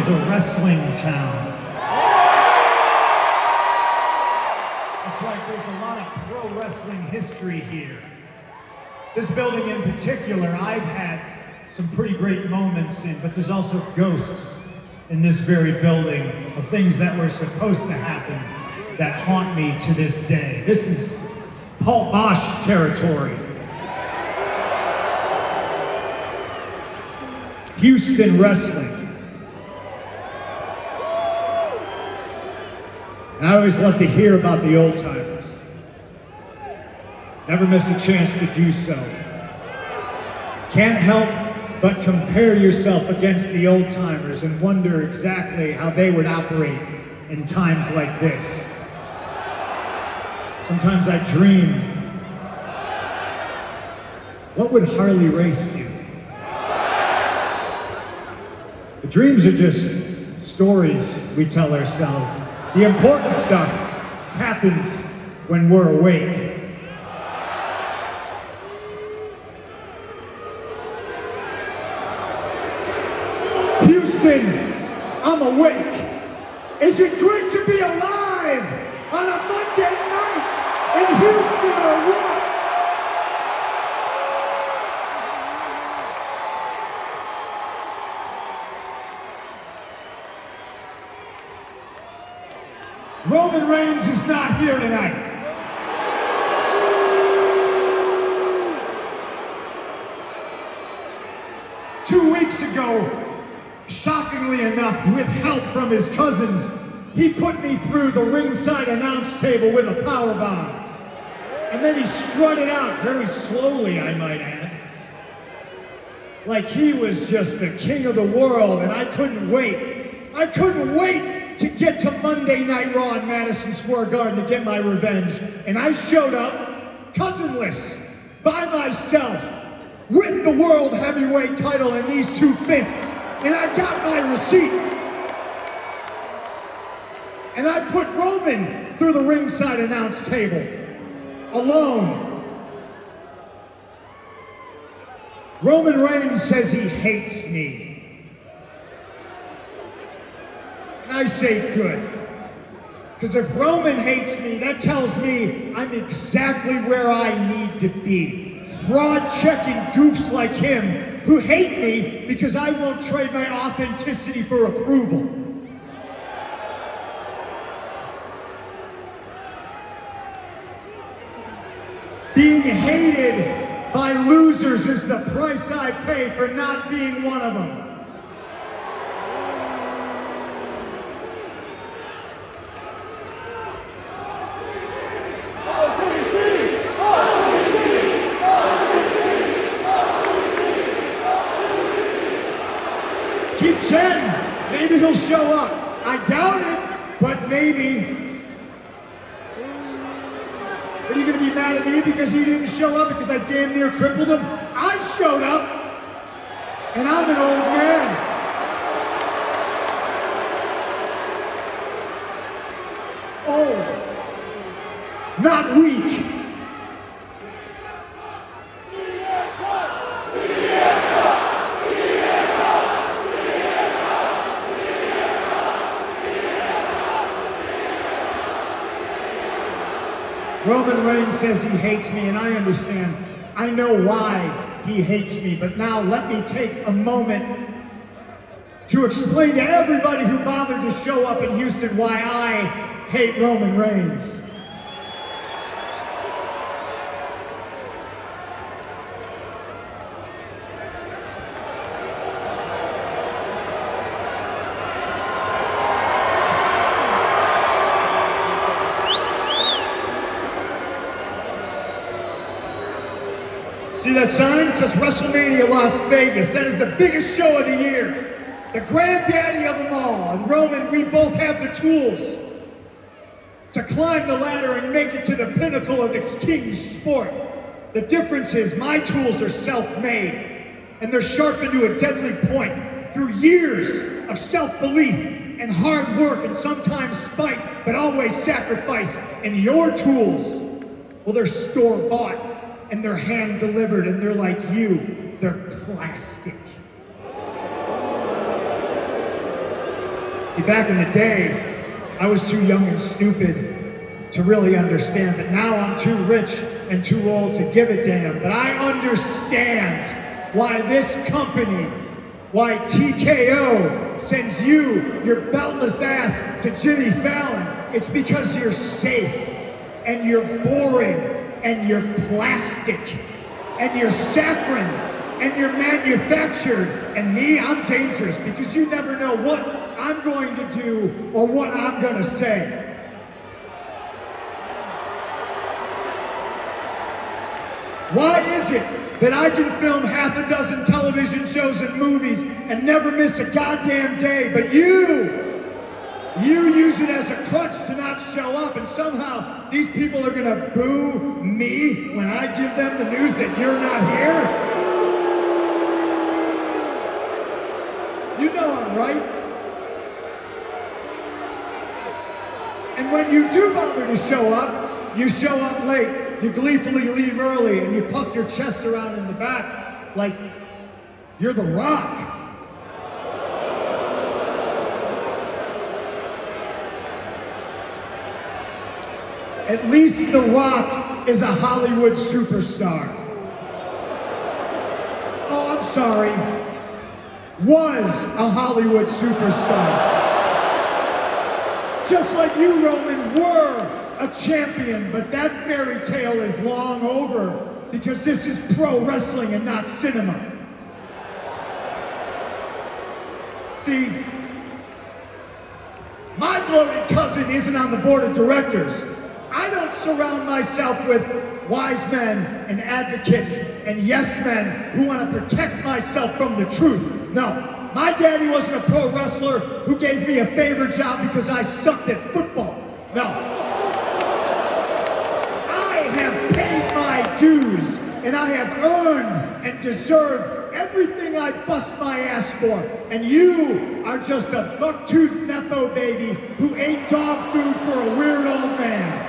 a wrestling town. It's like there's a lot of pro wrestling history here. This building in particular, I've had some pretty great moments in, but there's also ghosts in this very building of things that were supposed to happen that haunt me to this day. This is Paul Bosch territory. Houston wrestling. And I always love to hear about the old timers. Never miss a chance to do so. Can't help but compare yourself against the old timers and wonder exactly how they would operate in times like this. Sometimes I dream, what would Harley Race do? The dreams are just stories we tell ourselves. The important stuff happens when we're awake. Houston, I'm awake. Is it great to be alive on a Monday night in Houston or what? Roman Reigns is not here tonight. Two weeks ago, shockingly enough, with help from his cousins, he put me through the ringside announce table with a powerbomb. And then he strutted out, very slowly, I might add. Like he was just the king of the world, and I couldn't wait. I couldn't wait to get to Monday Night Raw in Madison Square Garden to get my revenge. And I showed up, cousinless, by myself, with the World Heavyweight title in these two fists. And I got my receipt. And I put Roman through the ringside announce table, alone. Roman Reigns says he hates me. And I say good. Because if Roman hates me, that tells me I'm exactly where I need to be. Fraud-checking goofs like him who hate me because I won't trade my authenticity for approval. Being hated by losers is the price I pay for not being one of them. Keep 10. Maybe he'll show up. I doubt it, but maybe. Are you gonna be mad at me because he didn't show up because I damn near crippled him? I showed up, and I'm an old man. Old, not weak. Roman Reigns says he hates me, and I understand. I know why he hates me, but now let me take a moment to explain to everybody who bothered to show up in Houston why I hate Roman Reigns. See that sign? It says WrestleMania Las Vegas. That is the biggest show of the year. The granddaddy of them all. And Roman, we both have the tools to climb the ladder and make it to the pinnacle of this king's sport. The difference is my tools are self-made, and they're sharpened to a deadly point through years of self-belief and hard work and sometimes spite, but always sacrifice. And your tools, well, they're store-bought. And they're hand-delivered, and they're like you. They're plastic. See, back in the day, I was too young and stupid to really understand, but now I'm too rich and too old to give a damn. But I understand why this company, why TKO sends you, your beltless ass, to Jimmy Fallon. It's because you're safe, and you're boring, and you're plastic, and you're saccharine, and you're manufactured. And me, I'm dangerous, because you never know what I'm going to do or what I'm going to say. Why is it that I can film half a dozen television shows and movies and never miss a goddamn day, but you use it as a crutch to not show up, and somehow these people are gonna boo me when I give them the news that you're not here? You know I'm right. And when you do bother to show up, you show up late. You gleefully leave early, and you puff your chest around in the back like you're The Rock. At least The Rock is a Hollywood superstar. Oh, I'm sorry. Was a Hollywood superstar. Just like you, Roman, were a champion, but that fairy tale is long over, because this is pro wrestling and not cinema. See, my bloated cousin isn't on the board of directors. I don't surround myself with wise men and advocates and yes men who want to protect myself from the truth. No, my daddy wasn't a pro wrestler who gave me a favor job because I sucked at football. No. I have paid my dues, and I have earned and deserved everything I bust my ass for. And you are just a buck-toothed nepo baby who ate dog food for a weird old man.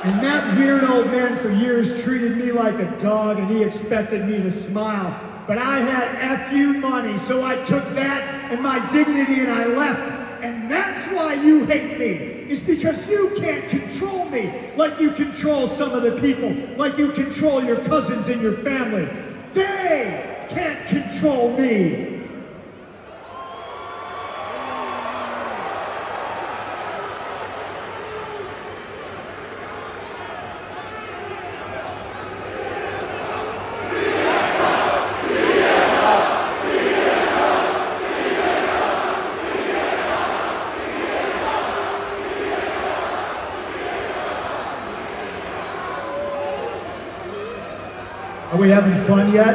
And that weird old man for years treated me like a dog, and he expected me to smile. But I had F you money, so I took that and my dignity and I left. And that's why you hate me. It's because you can't control me like you control some of the people, like you control your cousins and your family. They can't control me. Are we having fun yet?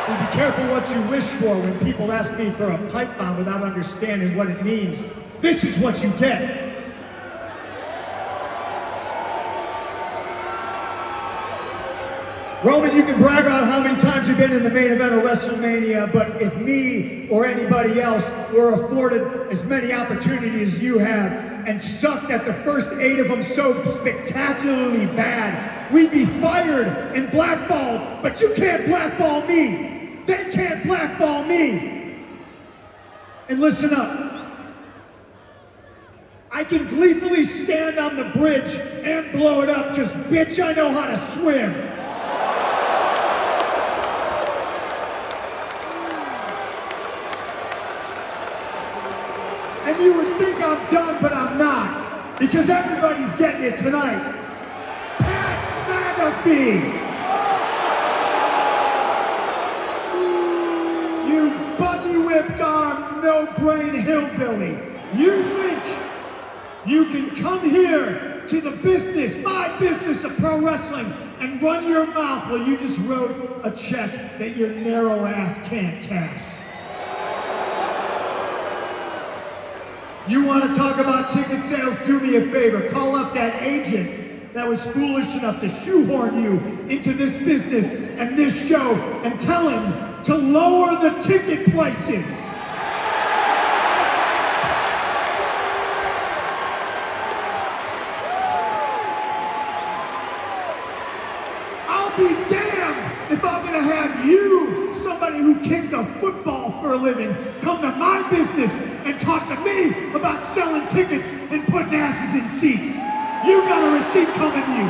See, be careful what you wish for when people ask me for a pipe bomb without understanding what it means. This is what you get. Roman, you can brag on how many times you've been in the main event of WrestleMania, but if me or anybody else were afforded as many opportunities as you have and sucked at the first 8 of them so spectacularly bad, we'd be fired and blackballed, but you can't blackball me. They can't blackball me. And listen up. I can gleefully stand on the bridge and blow it up because, bitch, I know how to swim. And you would think I'm done, but I'm not, because everybody's getting it tonight. Pat McAfee! You buggy-whipped arm, no-brain hillbilly. You think you can come here to the business, my business of pro wrestling, and run your mouth while you just wrote a check that your narrow ass can't cash? You want to talk about ticket sales? Do me a favor. Call up that agent that was foolish enough to shoehorn you into this business and this show and tell him to lower the ticket prices. I'll be damned if I'm gonna have you, somebody who kicked a football for a living, come to my business and talk to me about selling tickets and putting asses in seats. You got a receipt coming to you.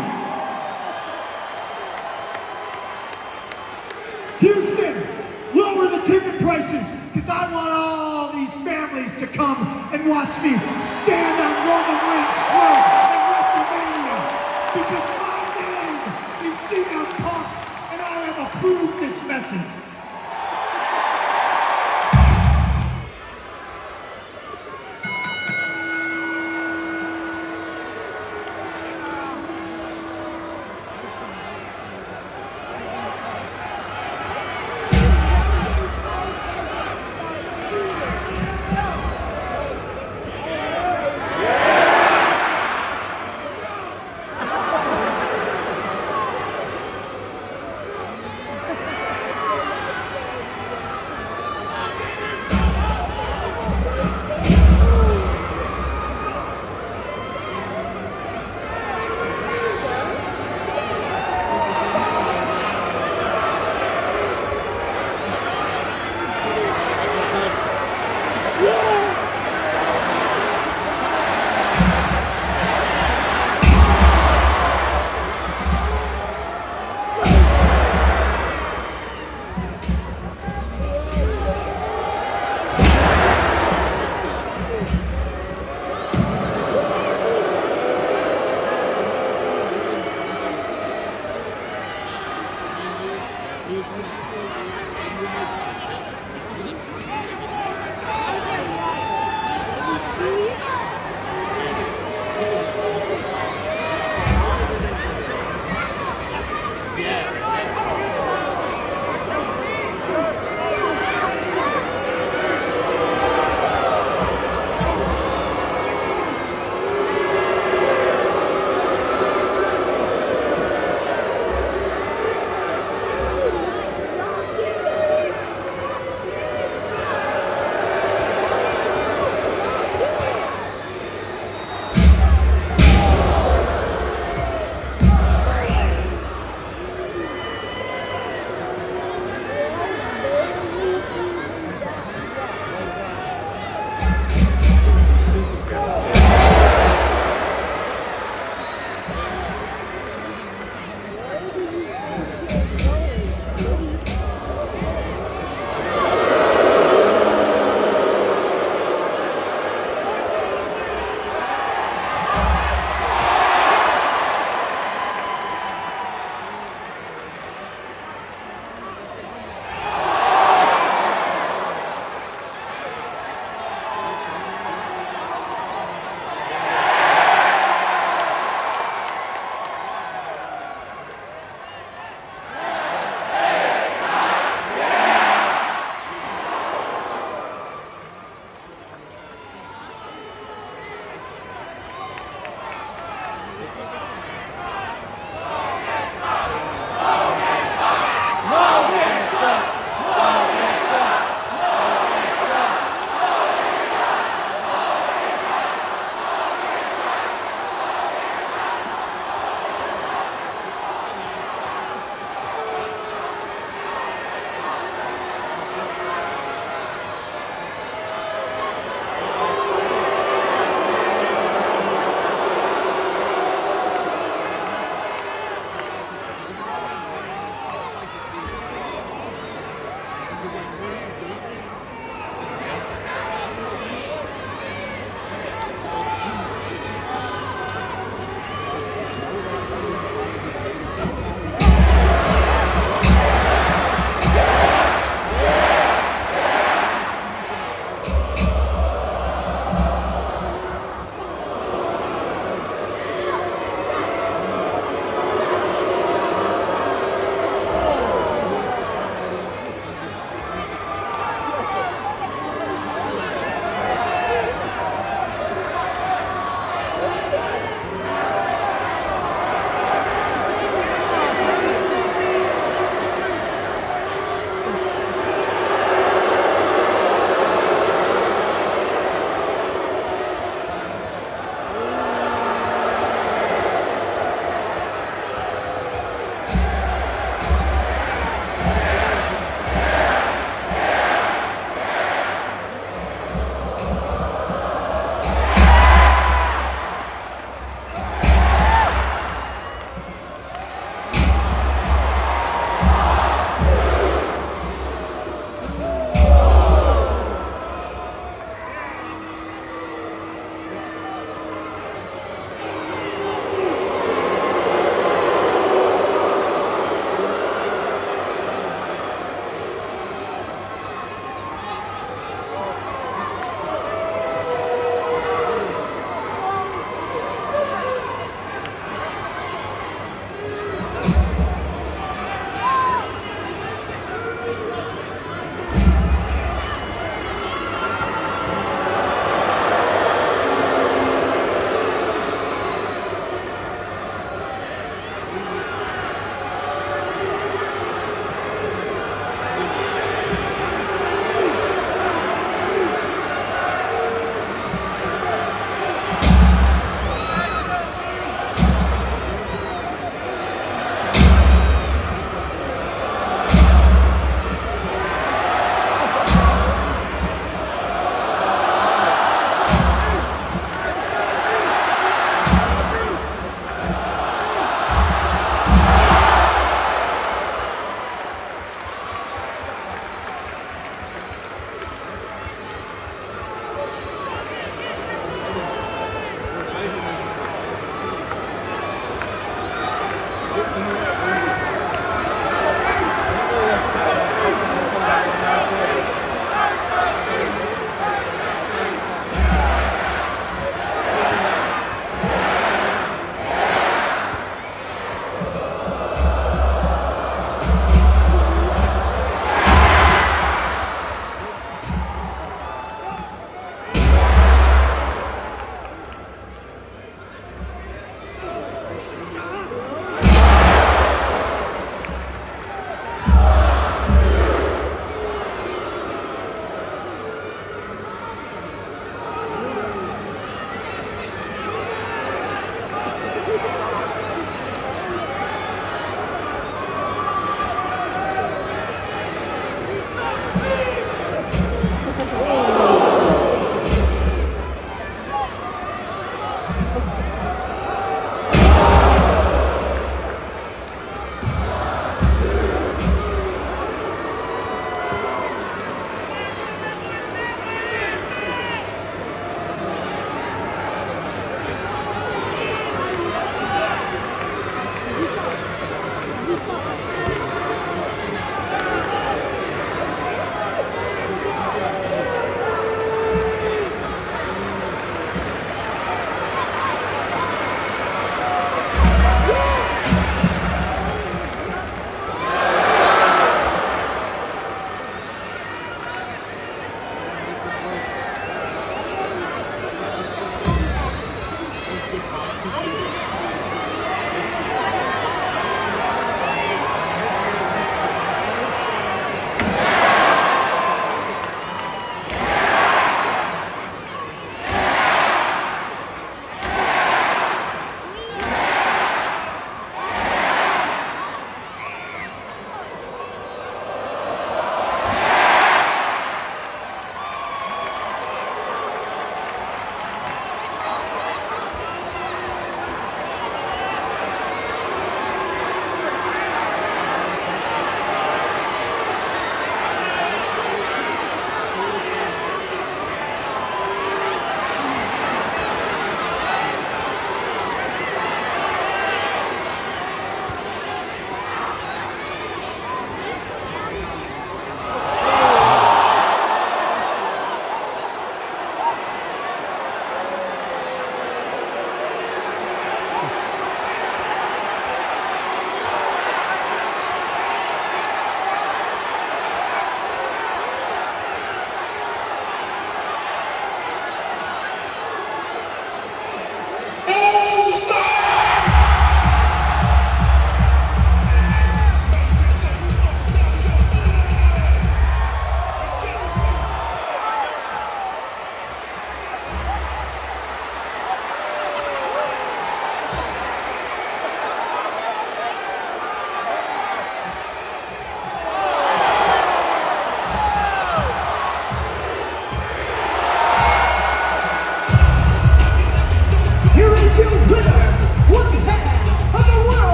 Houston, lower the ticket prices, because I want all these families to come and watch me stand on Roman Reigns' throne at WrestleMania, because my name is CM Punk, and I have approved this message.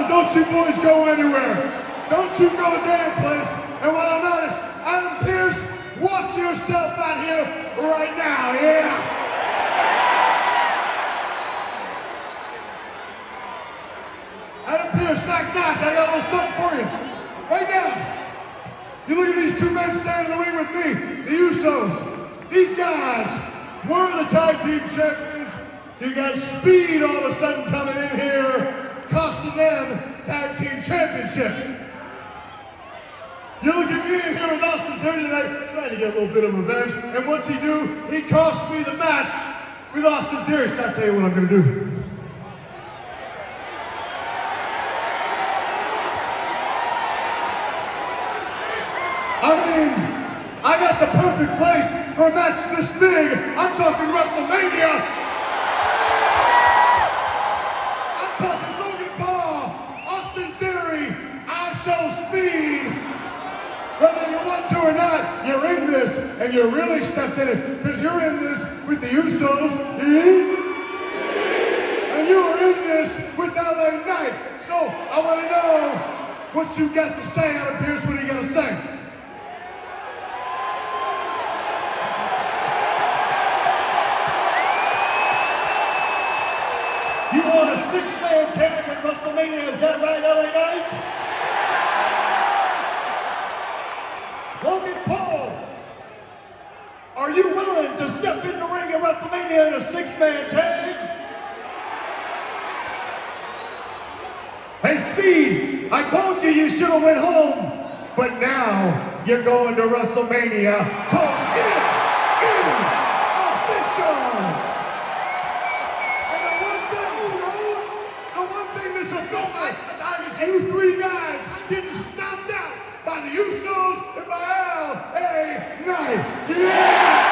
Oh, don't you boys go anywhere. Don't you go a damn place. And while I'm at it, Adam Pearce, walk yourself out here right now, yeah? Adam Pearce, knock, knock, I got a little something for you. Right now. You look at these two men standing in the ring with me, the Usos. These guys were the tag team champions. You got Speed all of a sudden coming in here, costing them tag team championships. You look at me in here with Austin Theory tonight, trying to get a little bit of revenge. And what's he do? He cost me the match with Austin Theory. So I'll tell you what I'm gonna do. I mean, I got the perfect place for a match this big. I'm talking WrestleMania. I'm talking Logan Paul, Austin Theory, I Show Speed. Whether you want to or not, you're in this, and you really stepped in it, because you're in this with the Usos, and you are in this with LA Knight. So I want to know what you got to say, Adam Pearce. What are you gonna say? You want a six-man tag at WrestleMania, is that right, LA Knight? Logan Paul, are you willing to step in the ring at WrestleMania in a six-man tag? Hey, Speed, I told you you should have went home, but now you're going to WrestleMania, cause it is official! You three guys getting stomped out by the Usos and by LA Knight. Yeah!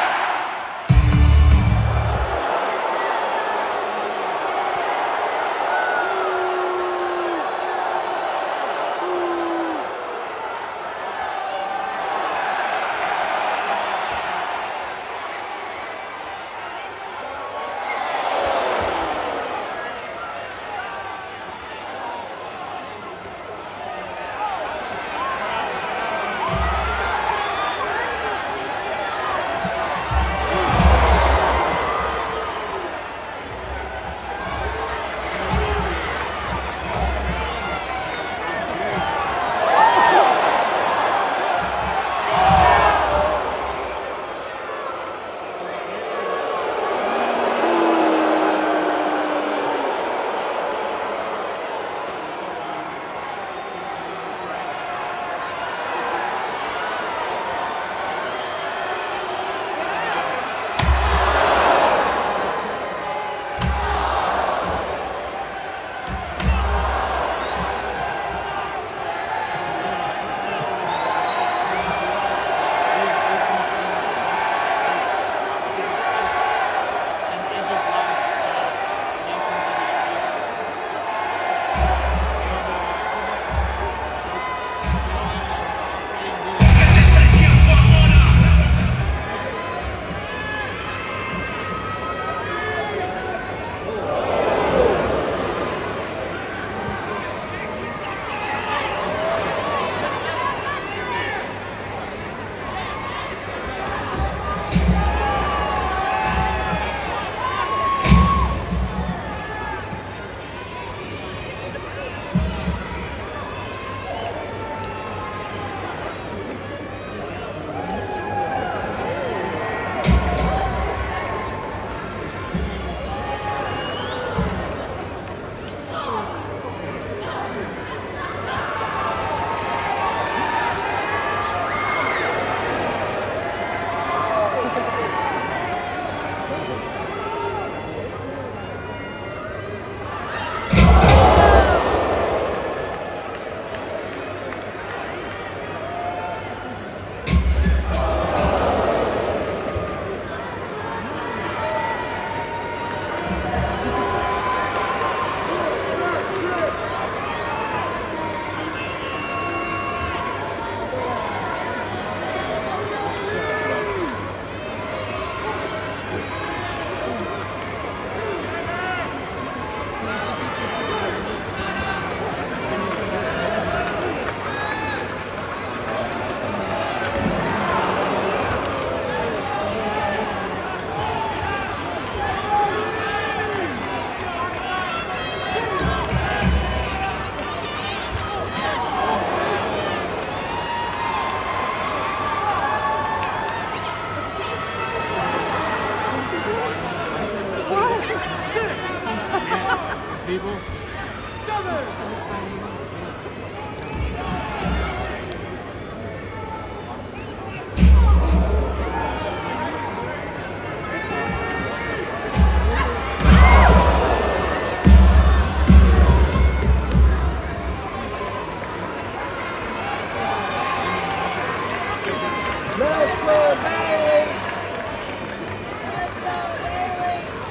people. Let's go, Bailey! Let's go, Bailey!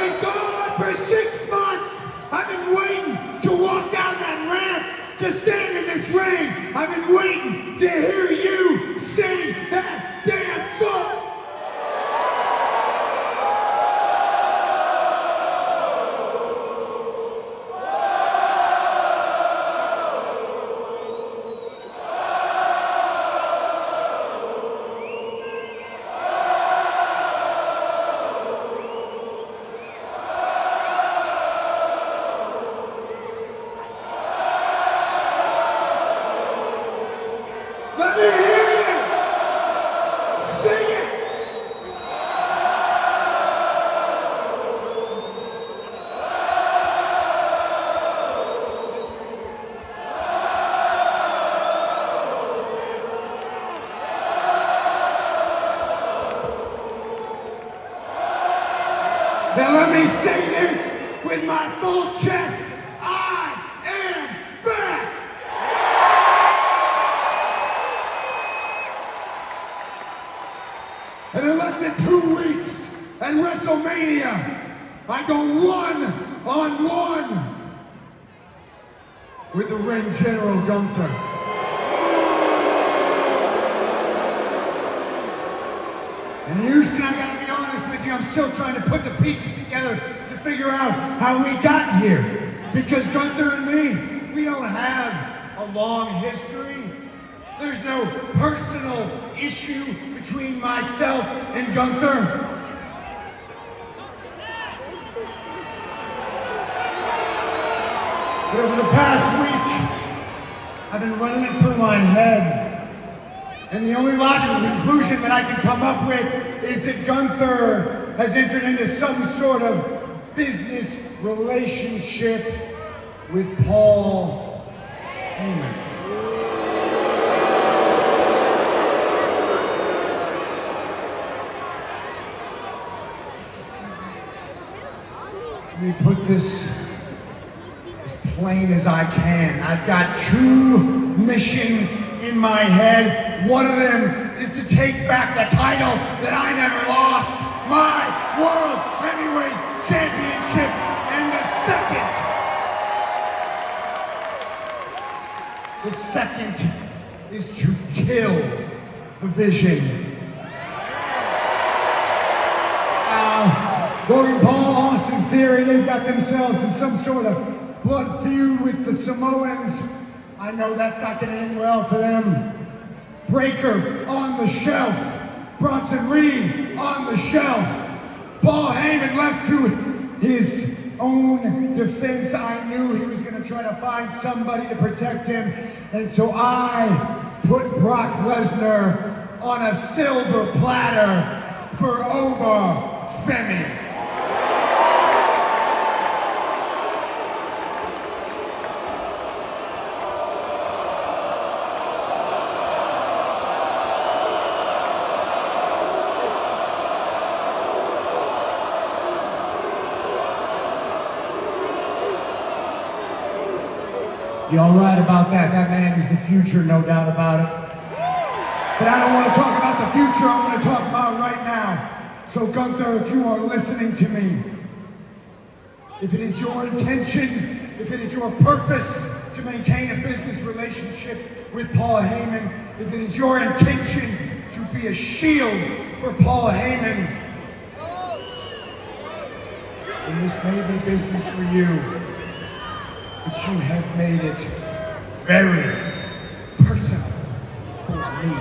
been gone for 6 months. I've been waiting to walk down that ramp, to stand in this ring. I've been waiting to hear you sing that damn song. Let me hear you! Sing it! Now let me say this with my full chest. I am back! And in less than 2 weeks at WrestleMania, I go 1-on-1 with the ring general Gunther. And Houston, I gotta be honest with you, I'm still trying to put the pieces together to figure out how we got here. Because Gunther and me, we don't have a long history. There's no personal issue between myself and Gunther. But over the past week, I've been running it through my head. And the only logical conclusion that I can come up with is that Gunther has entered into some sort of business relationship with Paul Heyman. Let me put this as plain as I can. I've got 2 missions in my head. One of them is to take back the title that I never lost, my World Heavyweight Championship. And the second is to kill the Vision. Logan Paul, Austin Theory, they've got themselves in some sort of blood feud with the Samoans. I know that's not going to end well for them. Breaker on the shelf. Bronson Reed on the shelf. Paul Heyman left to his own defense. I knew he was going to try to find somebody to protect him. And so I put Brock Lesnar on a silver platter for Femi. You all right about that? That man is the future, no doubt about it. But I don't want to talk about the future, I want to talk about right now. So Gunther, if you are listening to me, if it is your intention, if it is your purpose to maintain a business relationship with Paul Heyman, if it is your intention to be a shield for Paul Heyman, then this may be business for you. But you have made it very personal for me.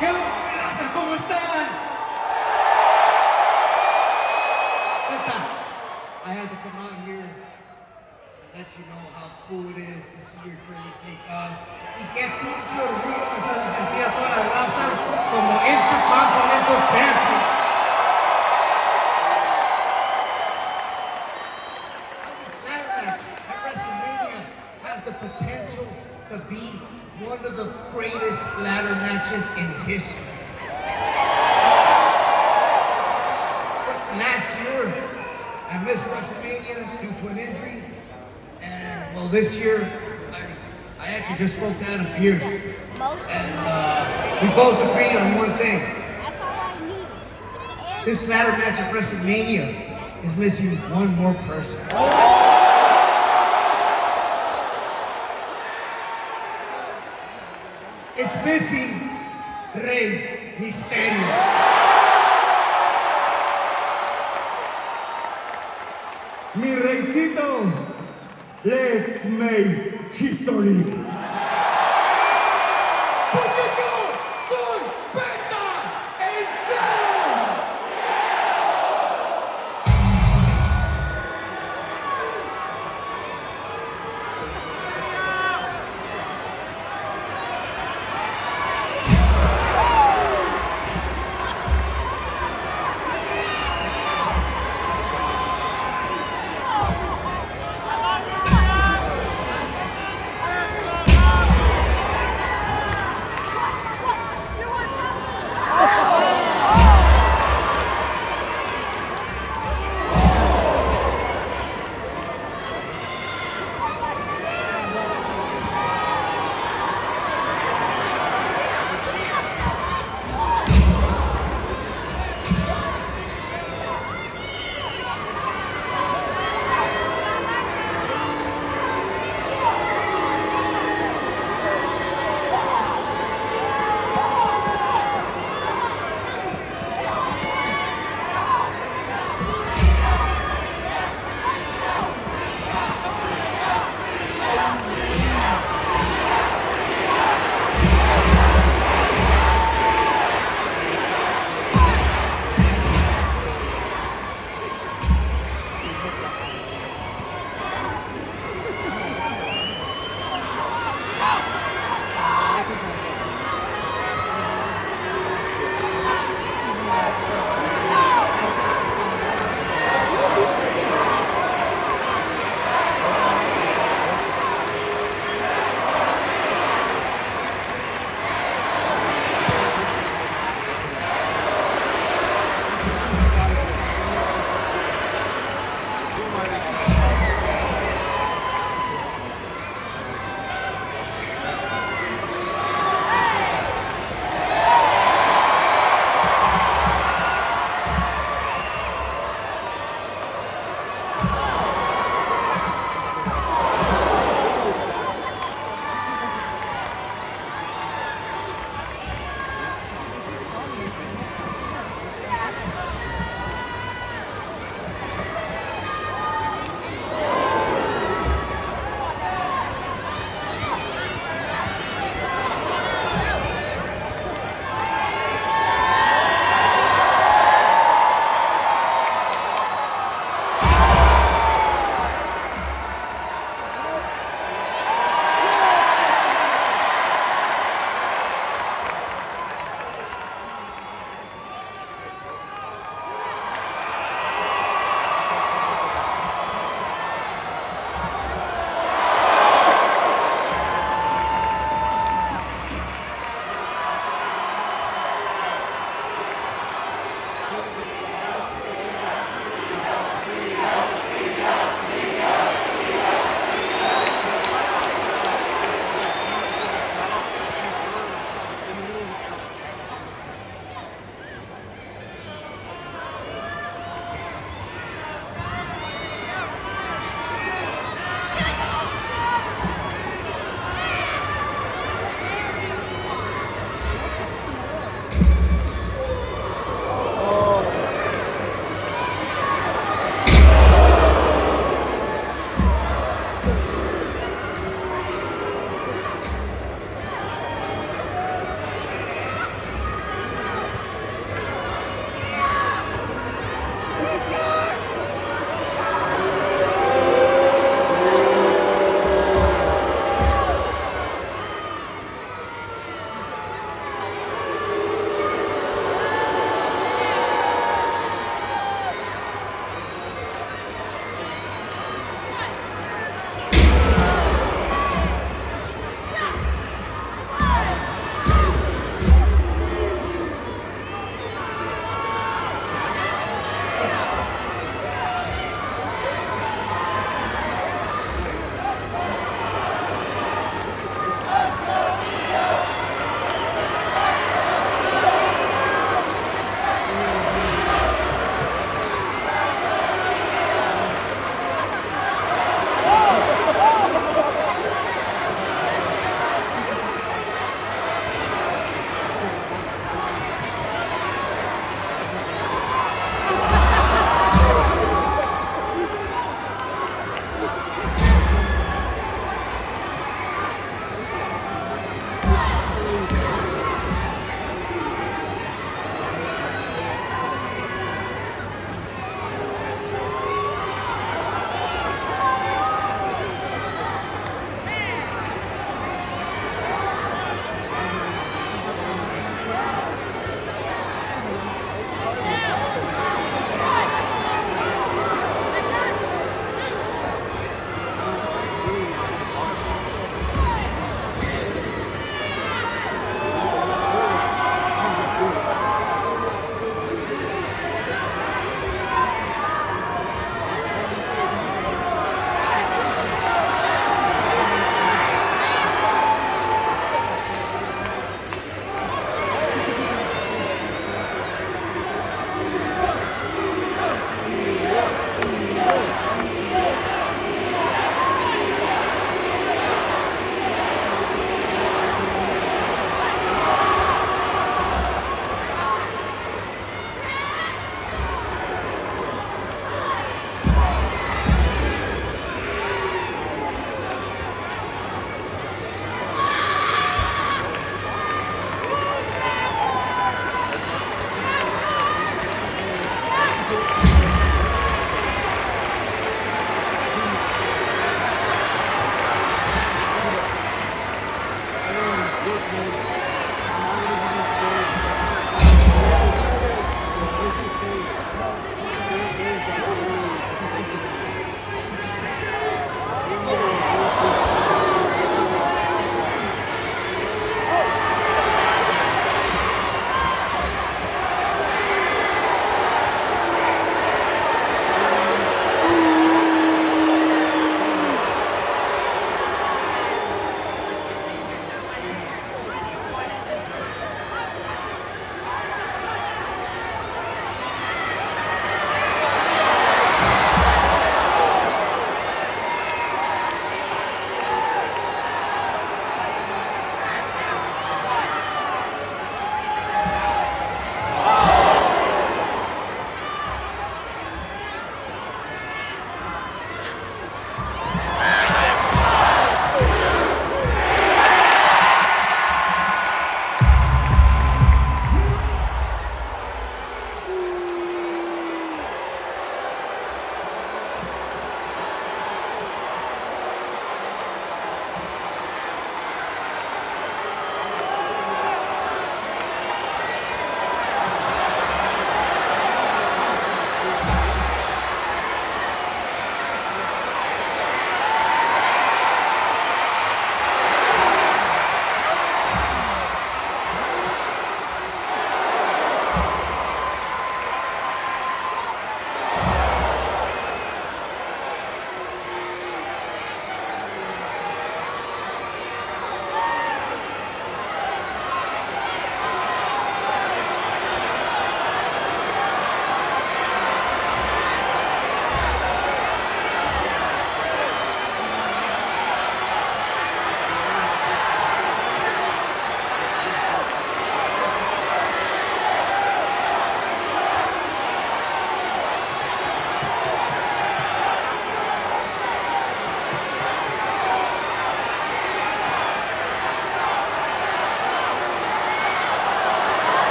¿Qué onda, mi raza? ¿Cómo están? Neta, I had to come out here and let you know how cool it is to see your journey take off. Y qué pinche orgullo nos hace sentir a toda la raza como Intercontinental Champion. This ladder match at WrestleMania has the potential to be one of the greatest ladder matches in history. But last year, I missed WrestleMania due to an injury, and well, this year, I actually just spoke to Adam Pearce, and we both agreed on one thing. That's all I need. This ladder match at WrestleMania is missing one more person. It's missing Rey Mysterio. Mi reycito, let's make history.